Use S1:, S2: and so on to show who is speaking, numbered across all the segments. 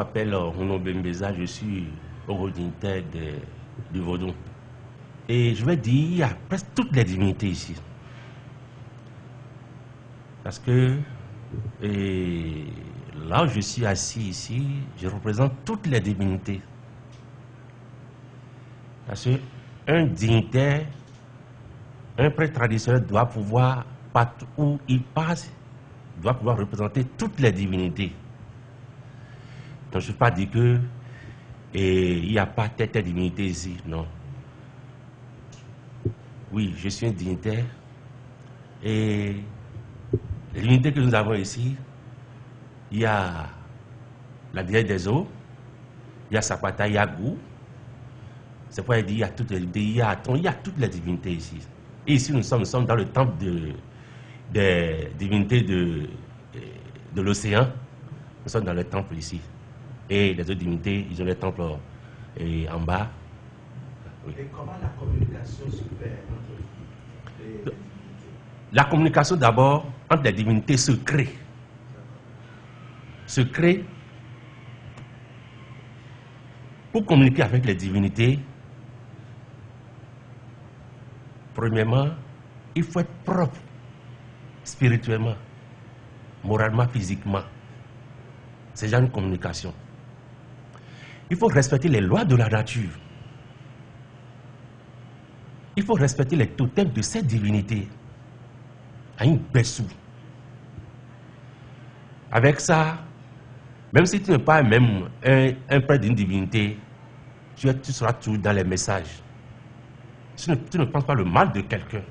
S1: m'appelle Renaud Bembeza, je suis au dignitaire du Vaudon. Et je vais dire, il y a presque toutes les divinités ici. Parce que là où je suis assis ici, je représente toutes les divinités. Parce qu'un dignitaire, un prêtre traditionnel doit pouvoir, partout où il passe, doit pouvoir représenter toutes les divinités. Donc je ne veux pas dire que il n'y a pas telle divinité ici, non. Oui, je suis un dignitaire. Et les divinités que nous avons ici, il y a la déesse des eaux, il y a Sapata, il y a Gou. C'est pourquoi il dit il y a toutes les divinités, il y a toutes les divinités ici. Et ici nous sommes dans le temple des divinités de l'océan. Nous sommes dans le temple ici. Et les autres divinités, ils ont les temples en bas.
S2: Oui. Et comment la communication se fait entre les divinités?
S1: La communication d'abord entre les divinités se crée. Se crée pour communiquer avec les divinités. Premièrement, il faut être propre spirituellement, moralement, physiquement. C'est déjà une communication. Il faut respecter les lois de la nature. Il faut respecter les totems de cette divinité. À une bessou. Avec ça, même si tu n'es pas même un prêtre d'une divinité, tu seras toujours dans les messages. Si tu ne penses pas le mal de quelqu'un,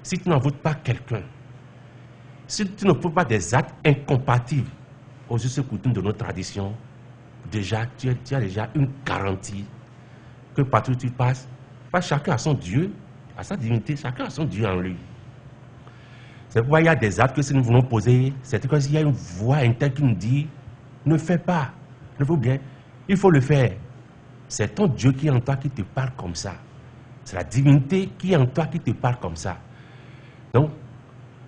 S1: si tu n'en votes pas quelqu'un, si tu ne fais pas des actes incompatibles aux us et coutumes de nos traditions, déjà, tu as déjà une garantie que partout où tu passes, pas chacun a son Dieu, a sa divinité, chacun a son Dieu en lui. C'est pourquoi il y a des actes que si nous voulons poser, c'est parce qu'il y a une voix interne qui nous dit, ne fais pas, ne faut bien, il faut le faire. C'est ton Dieu qui est en toi qui te parle comme ça. C'est la divinité qui est en toi qui te parle comme ça. Donc,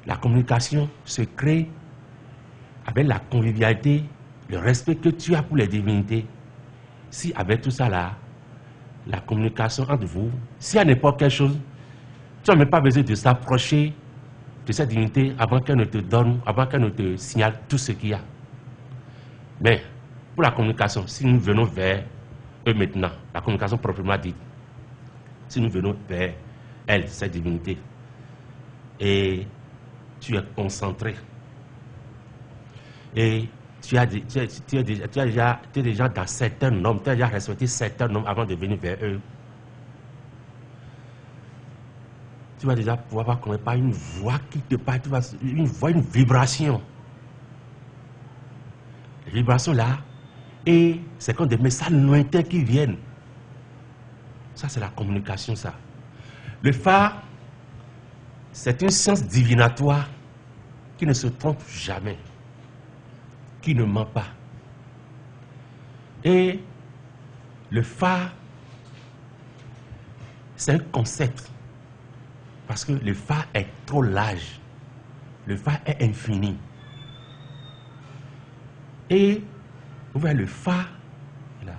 S1: la communication se crée avec la convivialité, le respect que tu as pour les divinités. Si avec tout ça là, la communication entre vous, si à n'importe quelle chose, tu n'as même pas besoin de s'approcher de cette divinité avant qu'elle ne te donne, avant qu'elle ne te signale tout ce qu'il y a. Mais pour la communication, si nous venons vers eux maintenant, la communication proprement dite, si nous venons vers elle, cette divinité, et tu es concentré, et tu es déjà dans certains normes, tu as déjà respecté certains normes avant de venir vers eux, tu vas déjà pouvoir connaître par une voix qui te parle, une voix, une vibration. Les vibrations là, et c'est comme des messages lointains qui viennent. Ça, c'est la communication, ça. Le phare, c'est une science divinatoire qui ne se trompe jamais, qui ne ment pas. Et le phare, c'est un concept. Parce que le phare est trop large. Le phare est infini. Et vous voyez le phare, là.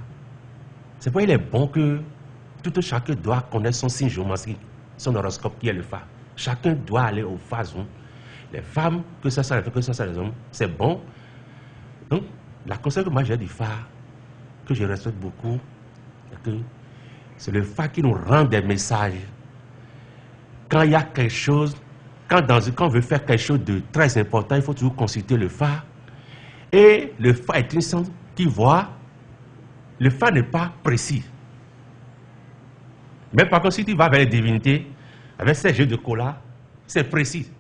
S1: C'est pourquoi il est bon que chacun doit connaître son signe géométrique, son horoscope qui est le phare. Chacun doit aller au phare. Les femmes, que ça soit les femmes, que ça soit les hommes, c'est bon. Donc, la concept que moi j'ai du phare, que je respecte beaucoup, c'est le phare qui nous rend des messages. Quand il y a quelque chose, quand on veut faire quelque chose de très important, il faut toujours consulter le phare. Et le phare est une science qui voit. Le phare n'est pas précis. Mais par contre, si tu vas vers les divinités, avec ces jeux de cola, c'est précis.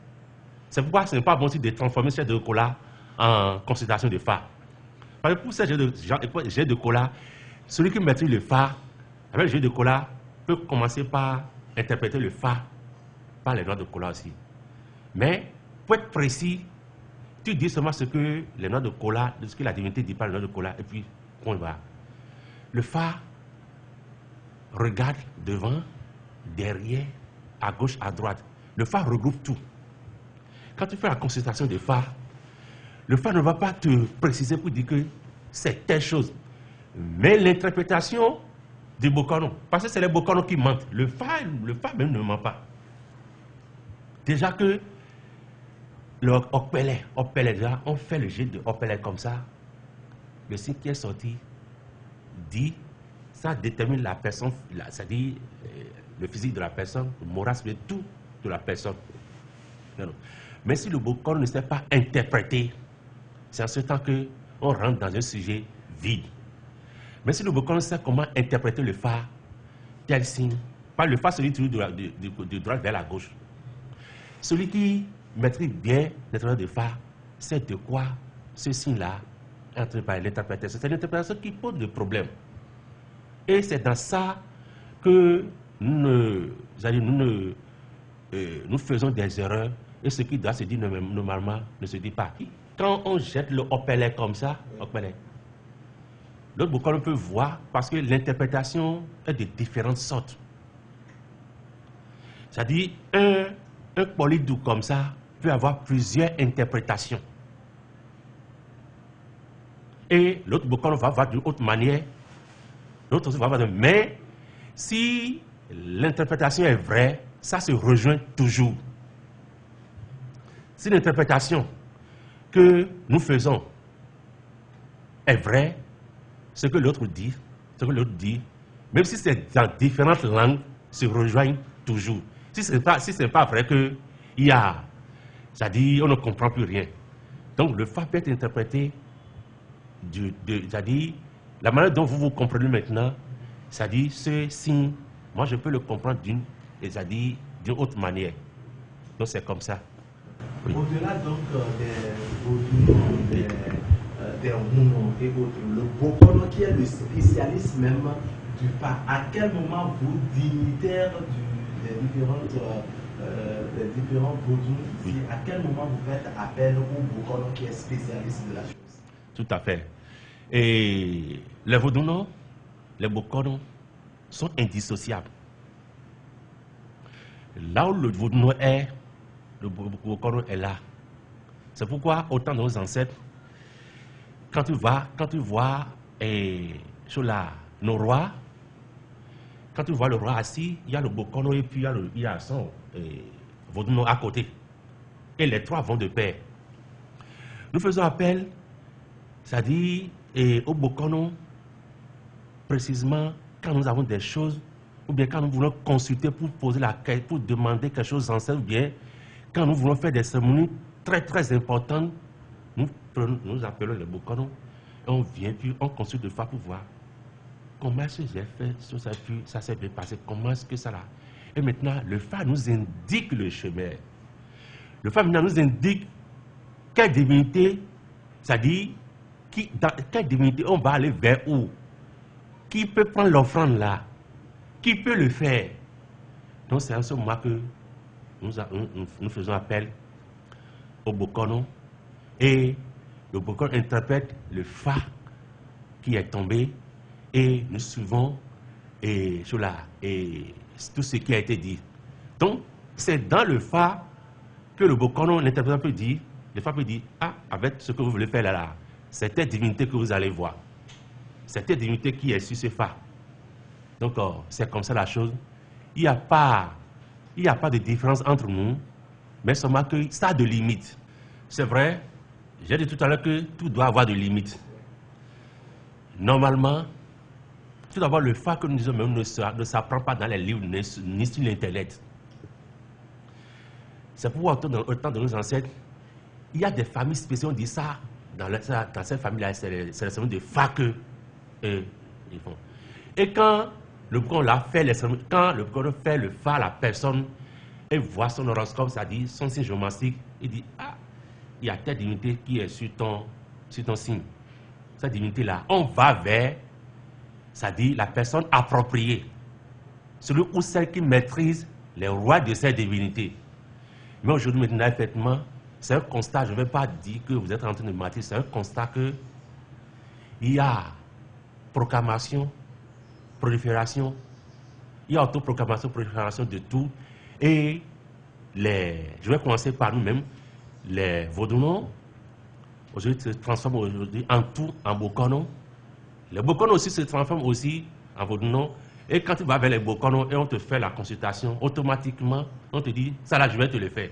S1: C'est pourquoi ce n'est pas bon de transformer ces jeux de cola en consultation de phare. Parce que pour ces jeux de cola, celui qui maîtrise le phare, avec le jeu de cola, peut commencer par interpréter le phare par les noix de cola aussi. Mais, pour être précis, tu dis seulement ce que les noix de cola, ce que la divinité dit par les noix de cola, et puis on va. Le phare regarde devant, derrière, à gauche, à droite. Le phare regroupe tout. Quand tu fais la consultation de phare, le phare ne va pas te préciser pour dire que c'est telle chose. Mais l'interprétation du Bokono, parce que c'est les Bokono qui mentent. Le Fa même ne ment pas. Déjà que le Opele déjà, on fait le jet de Opele comme ça. Le signe qui est sorti dit, ça détermine la personne, c'est-à-dire le physique de la personne, le moral, c'est tout de la personne. Non. Mais si le Bokono ne s'est pas interprété, c'est en ce temps qu'on rentre dans un sujet vide. Mais si le Bokono sait comment interpréter le Fa, tel signe, pas le Fa, celui de droite vers la gauche. Celui qui maîtrise bien l'interprétation de Fa, c'est de quoi ce signe-là est entraîné par l'interprétation. C'est l'interprétation qui pose le problème. Et c'est dans ça que nous faisons des erreurs et ce qui doit se dire normalement ne se dit pas. Quand on jette le Opele comme ça, l'autre Bokono peut voir parce que l'interprétation est de différentes sortes. C'est-à-dire, un polydou comme ça peut avoir plusieurs interprétations. Et l'autre Bokono va voir d'une autre manière, l'autre aussi va voir d'une... Mais si l'interprétation est vraie, ça se rejoint toujours. Si l'interprétation que nous faisons est vraie, ce que l'autre dit, même si c'est dans différentes langues, se rejoignent toujours. Si ce n'est pas vrai que il y a, c'est-à-dire on ne comprend plus rien. Donc le Fa peut être interprété, c'est-à-dire la manière dont vous comprenez maintenant, c'est-à-dire ce signe, moi je peux le comprendre d'une autre manière. Donc c'est comme ça.
S2: Oui. Au-delà donc des Rounon et autres, le Bokono qui est le spécialiste même du Fa, à quel moment vous, dignitaires des différents Vodou, oui, à quel moment vous faites appel au Bokono qui est spécialiste de la chose?
S1: Tout à fait. Et les Vodounos, les Bokono sont indissociables. Là où le Vodouno est, le Bokono est là. C'est pourquoi, autant de nos ancêtres, quand tu vois nos rois, quand tu vois le roi assis, il y a le Bokono et puis il y a son Vodouno à côté. Et les trois vont de pair. Nous faisons appel, c'est-à-dire au Bokono, précisément quand nous avons des choses, ou bien quand nous voulons consulter pour poser la question, pour demander quelque chose ancien, ou bien quand nous voulons faire des cérémonies très très importantes, nous appelons les Bokono et on vient puis on consulte le Fa pour voir comment est-ce que j'ai fait, ça s'est bien passé, comment est-ce que ça là. Et maintenant, le Fa nous indique le chemin. Le Fa maintenant nous indique quelle divinité, c'est-à-dire dans quelle divinité on va aller vers où, qui peut prendre l'offrande là, qui peut le faire. Donc c'est en ce moment que nous faisons appel au Bokono et le Bokono interprète le Fa qui est tombé et nous suivons tout ce qui a été dit. Donc c'est dans le Fa que le Bokono, l'interprétant peut dire, le Fa peut dire, ah, avec ce que vous voulez faire là, c'est telle divinité que vous allez voir. C'est telle divinité qui est sur ce Fa. Donc c'est comme ça la chose. Il n'y a pas de différence entre nous, mais seulement que ça a de limites. C'est vrai, j'ai dit tout à l'heure que tout doit avoir de limites. Normalement, tout d'abord, le Fa que nous disons même ne s'apprend pas dans les livres ni sur l'Internet. C'est pourquoi au temps de nos ancêtres, il y a des familles spéciales, on dit ça, dans cette famille-là, c'est les cérémonies de Fa que ils font. Et quand le Bokono fait le Fa, la personne, et voit son horoscope, c'est-à-dire son signe géomantique, il dit, ah, il y a telle divinité qui est sur ton signe. Cette divinité-là, on va vers, c'est-à-dire la personne appropriée. Celui ou celle qui maîtrise les rois de cette divinité. Mais aujourd'hui, maintenant, effectivement, c'est un constat, je ne vais pas dire que vous êtes en train de mentir, c'est un constat que il y a proclamation, prolifération, il y a autoproclamation, prolifération de tout. Et je vais commencer par nous-mêmes, les Vodounos, aujourd'hui se transforme aujourd'hui en tout en Bokono. Les Bokono aussi se transforment aussi en Vodounon. Et quand tu vas vers les Bokono et on te fait la consultation, automatiquement, on te dit, ça là, je vais te le faire.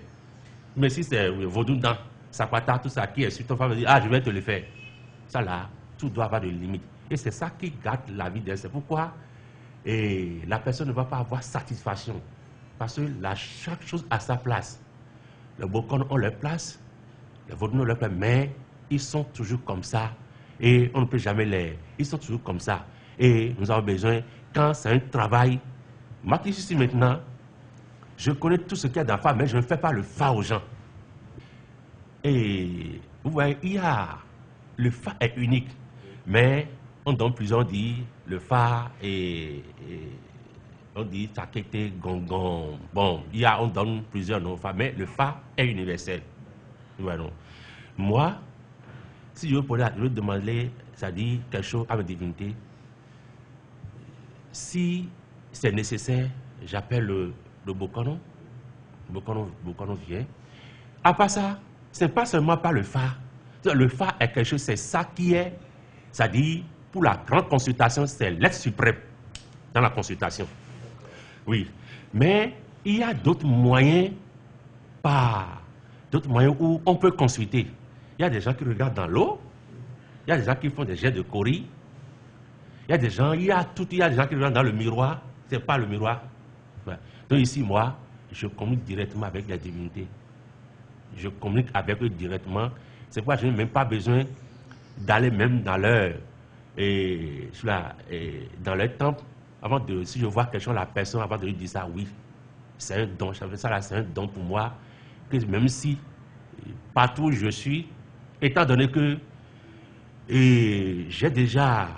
S1: Mais si c'est Vodounan, Sakwata, tout ça qui est sur ton femme, dit, ah, je vais te le faire. Ça là, tout doit avoir de limites. Et c'est ça qui gâte la vie d'elle. C'est pourquoi la personne ne va pas avoir satisfaction. Parce que chaque chose a sa place. Les Bokono ont leur place, les Vodounon ont leur place, mais ils sont toujours comme ça. Et on ne peut jamais les... Ils sont toujours comme ça. Et nous avons besoin, quand c'est un travail, moi qui suis ici maintenant, je connais tout ce qu'il y a dans la femme, mais je ne fais pas le fa aux gens. Et vous voyez, le fa est unique, mais on donne plusieurs, on dit le fa et on dit takete, gongon. Bon, on donne plusieurs noms fa, mais le fa est universel. Voilà. Moi, si je veux demander, ça dit quelque chose à ma divinité, si c'est nécessaire, j'appelle le Bokono. Bokono vient. À part ça, ce n'est pas seulement par le fa. Le fa est quelque chose, c'est ça qui est, c'est-à-dire, pour la grande consultation, c'est l'être suprême dans la consultation. Oui. Mais il y a d'autres moyens, où on peut consulter. Il y a des gens qui regardent dans l'eau, il y a des gens qui font des jets de cori, il y a des gens qui regardent dans le miroir, c'est pas le miroir. Ouais. Donc ici, moi, je communique directement avec la divinité. Je communique avec eux directement. C'est pourquoi je n'ai même pas besoin d'aller même dans leur temple, avant de, si je vois quelque chose, la personne, avant de lui dire ça, oui, c'est un don. Ça là, c'est un don pour moi, que même si partout où je suis, étant donné que j'ai déjà,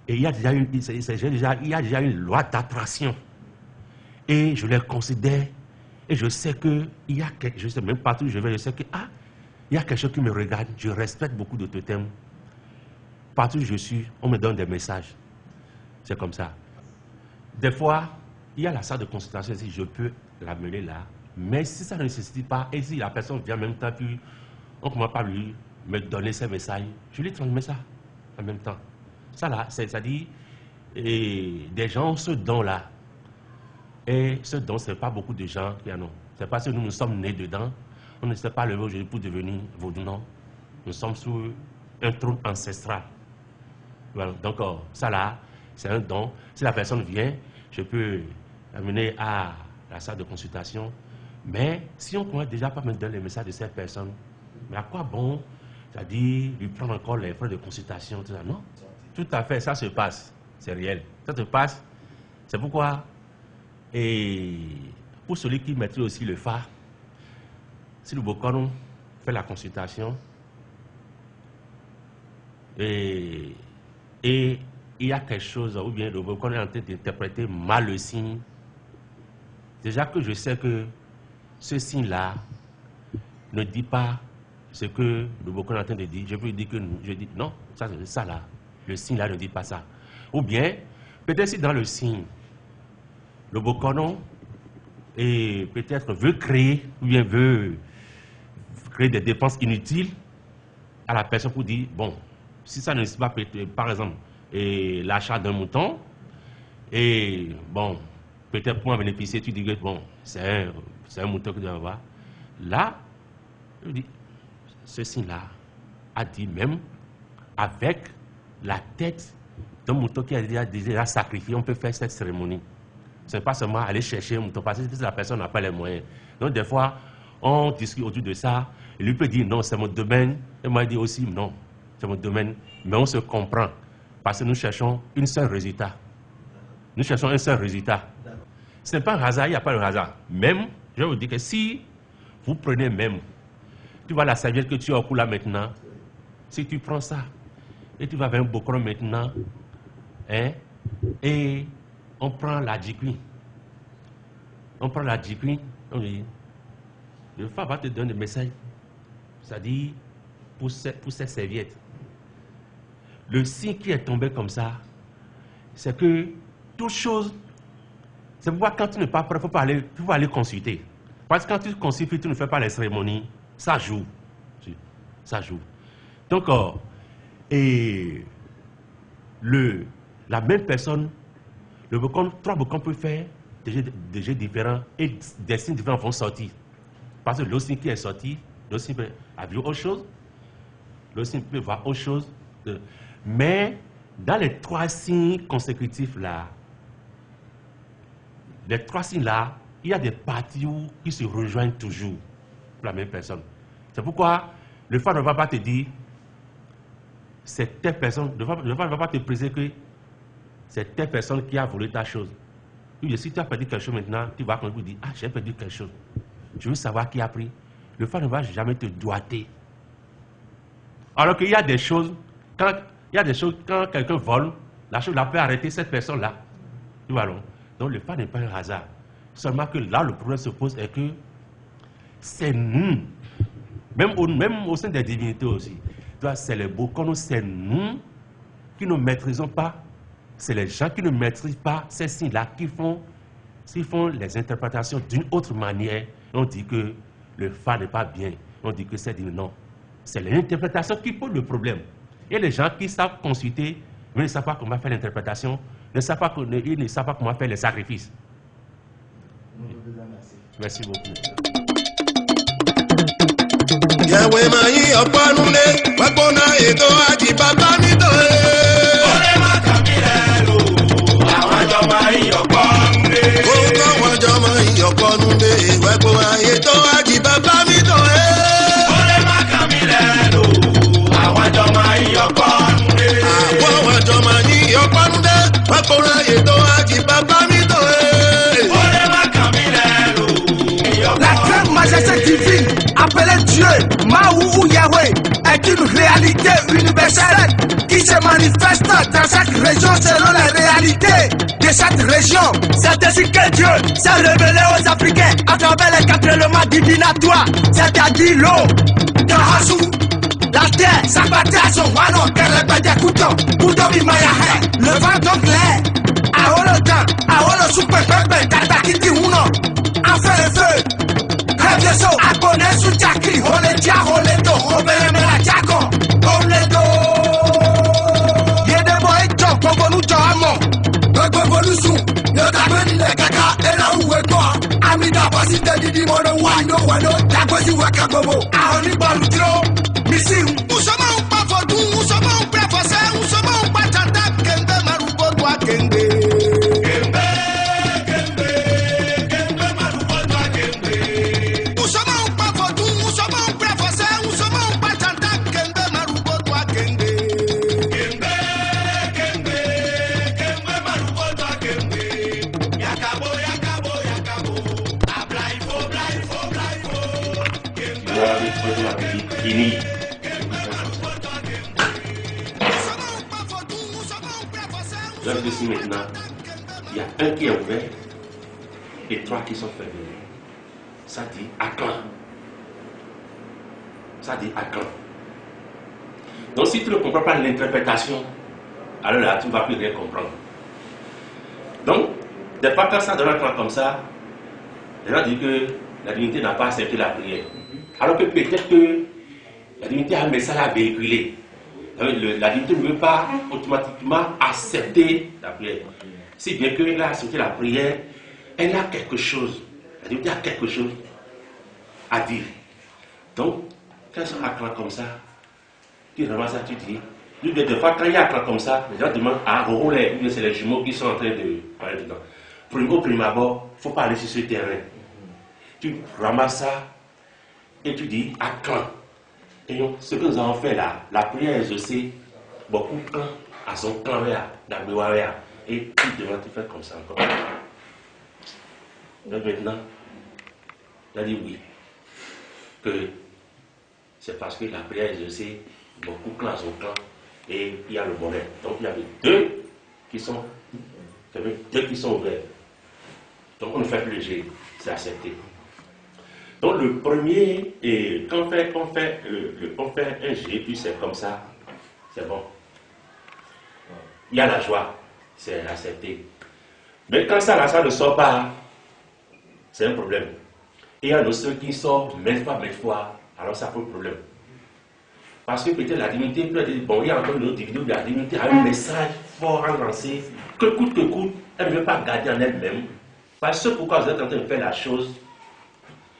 S1: il y a déjà une loi d'attraction, et je les considère, et je sais que il y a quelque, je sais même partout où je vais, je sais que il y a quelque chose qui me regarde. Je respecte beaucoup de totems. Partout où je suis, on me donne des messages. C'est comme ça. Des fois, il y a la salle de consultation ici, je peux l'amener là. Mais si ça ne nécessite pas, et si la personne vient en même temps, puis on ne commence pas à lui me donner ses messages, je lui transmets ça en même temps. Ça là, c'est-à-dire, des gens ont ce don-là. Et ce don, ce n'est pas beaucoup de gens qui en ont. C'est parce que nous sommes nés dedans. On ne s'est pas levé aujourd'hui pour devenir Vodounon. Nous sommes sous un trône ancestral. Voilà. Donc, ça là, c'est un don. Si la personne vient, je peux l'amener à la salle de consultation. Mais si on ne pourrait déjà pas me donner les messages de cette personne, mais à quoi bon, c'est-à-dire lui prendre encore les frais de consultation, tout ça? Non, tout à fait, ça se passe. C'est réel. Ça se passe. C'est pourquoi, et pour celui qui maîtrise aussi le fa, si le Bokono fait la consultation et il y a quelque chose, ou bien le Bokono est en train d'interpréter mal le signe, déjà que je sais que ce signe-là ne dit pas ce que le Bokono est en train de dire, je peux lui dire que je dis non, ça là, le signe-là ne dit pas ça. Ou bien, peut-être si dans le signe, le Bokono peut-être veut créer, ou bien veut créer des dépenses inutiles à la personne pour dire, bon, si ça ne nécessite pas, par exemple, l'achat d'un mouton, et bon, peut-être pour en bénéficier, tu dis que bon, c'est un mouton que tu dois avoir. Là, je dis, ce signe-là a dit même, avec la tête d'un mouton qui a déjà sacrifié, on peut faire cette cérémonie. Ce n'est pas seulement aller chercher un mouton, parce que la personne n'a pas les moyens. Donc, des fois, on discute autour de ça. Et lui peut dire non, c'est mon domaine. Et moi, il dit aussi non, c'est mon domaine. Mais on se comprend. Parce que nous cherchons un seul résultat. Nous cherchons un seul résultat. Ce n'est pas un hasard, il n'y a pas de hasard. Même, je vais vous dire que si vous prenez même, tu vois la serviette que tu as au cou là maintenant, si tu prends ça, et tu vas vers un Bokono maintenant, hein, et on prend la djikwi. On prend la djikwi, on dit, le fa va te donner des messages. C'est-à-dire, pour cette serviette. Le signe qui est tombé comme ça, c'est que toute chose, c'est pourquoi quand tu n'es pas prêt, il faut aller consulter. Parce que quand tu consultes, tu ne fais pas les cérémonies, ça joue. Ça joue. Donc, et la même personne, trois bocons peuvent faire des jeux différents et des signes différents vont sortir. Parce que le signe qui est sorti, le signe peut avoir autre chose, le signe peut voir autre chose. Mais dans les trois signes consécutifs là, les trois signes là, il y a des parties qui se rejoignent toujours pour la même personne. C'est pourquoi le phare ne va pas te dire c'est telle personne, le phare ne va pas te préciser que c'est telle personne qui a volé ta chose. Si tu as perdu quelque chose maintenant, tu vas dire ah, j'ai perdu quelque chose. Je veux savoir qui a pris. Le phare ne va jamais te doiter. Alors qu'il y a des choses, quand quelqu'un vole, la chose peut arrêter cette personne-là. Tu vois, donc le phare n'est pas un hasard. Seulement que là, le problème se pose est que c'est nous, même au sein des divinités aussi, c'est les Bokono, c'est nous qui ne maîtrisons pas, c'est les gens qui ne maîtrisent pas ces signes-là qui font les interprétations d'une autre manière. On dit que le phare n'est pas bien, on dit que c'est du non. C'est l'interprétation qui pose le problème. Et les gens qui savent consulter, mais ne savent pas comment faire l'interprétation, ils ne savent pas comment faire les sacrifices. Merci beaucoup.
S3: Yahweh mayi ọ̀pọ̀nulé wẹ́pọ̀nà ètò àjìbàbá nítorí. Ọ̀rẹ́ má kàmílẹ̀ lò àwọn jọ mayi ọ̀pọ̀nulé. Orúkọ wọn jọ mayi ọ̀pọ̀nulé wẹ́pọ̀nà ètò àjìbàbá nítorí. Ọ̀rẹ́ má kàmílẹ̀ lò àwọn jọ mayi ọ̀pọ̀nulé. Àwọn wọn jọ mayi ọ̀pọ̀nulé wẹ́pọ̀nà ètò àjìbàbá nítorí. Ọ̀rẹ́ má kàmílẹ̀ lò. La crème majesté divine. Appelé Dieu, Mahou ou Yahweh, est une réalité universelle qui se manifeste dans chaque région selon les réalités de cette région. C'est ainsi que Dieu s'est révélé aux Africains à travers les quatre éléments divinatoires, c'est-à-dire l'eau, Kahasu, la terre, Sabataso, Wano, Kerebede, Kuto, Kudobi Mayahe, le vent donc l'air, Aolo Dan, Aolo Super Pepe, Katakiti Uno, enfin le feu. Reveso, abonné sous Jackie, Holetia, Holeto, Obelemela Jaco, Holeto. Yede boy Joe, Kogonu Joamo, Kogonu, Yodabeni Kaka, Ela Uweto, Amida Basita Didi Mono Wano, Wano, Tagosi Wakabobo, Ahoni Balutro, Missi, Usama Pafodu, Usama Prefase, Usama Patata, Kende Marubo, Kende.
S1: Ici maintenant, il y a un qui est ouvert et trois qui sont fermés. Ça dit Aklan. Ça dit Aklan. Donc si tu ne comprends pas l'interprétation, alors là tu ne vas plus rien comprendre. Donc, des fois quand ça donne un plan comme ça, les gens disent que la divinité n'a pas accepté la prière. Alors que peut-être que la divinité a un message à véhiculer. La divinité ne veut pas automatiquement accepter la prière. Si bien qu'elle a accepté la prière, elle a quelque chose. La divinité a quelque chose à dire. Donc, quand ils sont à clan comme ça, tu ramasses ça, tu dis. Des fois, quand il y a un clan comme ça, les gens demandent à Roulé, c'est les jumeaux qui sont en train de parler dedans. Au premier abord, il ne faut pas aller sur ce terrain. Tu ramasses ça et tu dis à clan. Et donc, ce que nous avons fait là, la prière exaucée, beaucoup de clan à son clan là, d'Abouaria. Et tu devrais te faire comme ça encore. Donc maintenant, il a dit oui. Que c'est parce que la prière exaucée, beaucoup de clans à son clan. Et il y a le bonheur. Donc il y avait deux qui sont ouverts. Donc on ne fait plus le jet, c'est accepté. Donc le premier, et quand on fait un jet, puis c'est comme ça, c'est bon. Il y a la joie, c'est accepté. Mais quand ça ne sort pas, c'est un problème. Et il y a ceux qui sortent maintes fois, alors ça pose problème. Parce que peut-être la divinité peut dire, bon, il y a encore une autre divinité où la divinité a un message fort à lancer, que coûte, elle ne veut pas garder en elle-même. Parce que pourquoi vous êtes en train de faire la chose,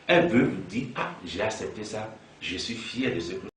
S1: elle veut vous dire, ah, j'ai accepté ça, je suis fier de ce que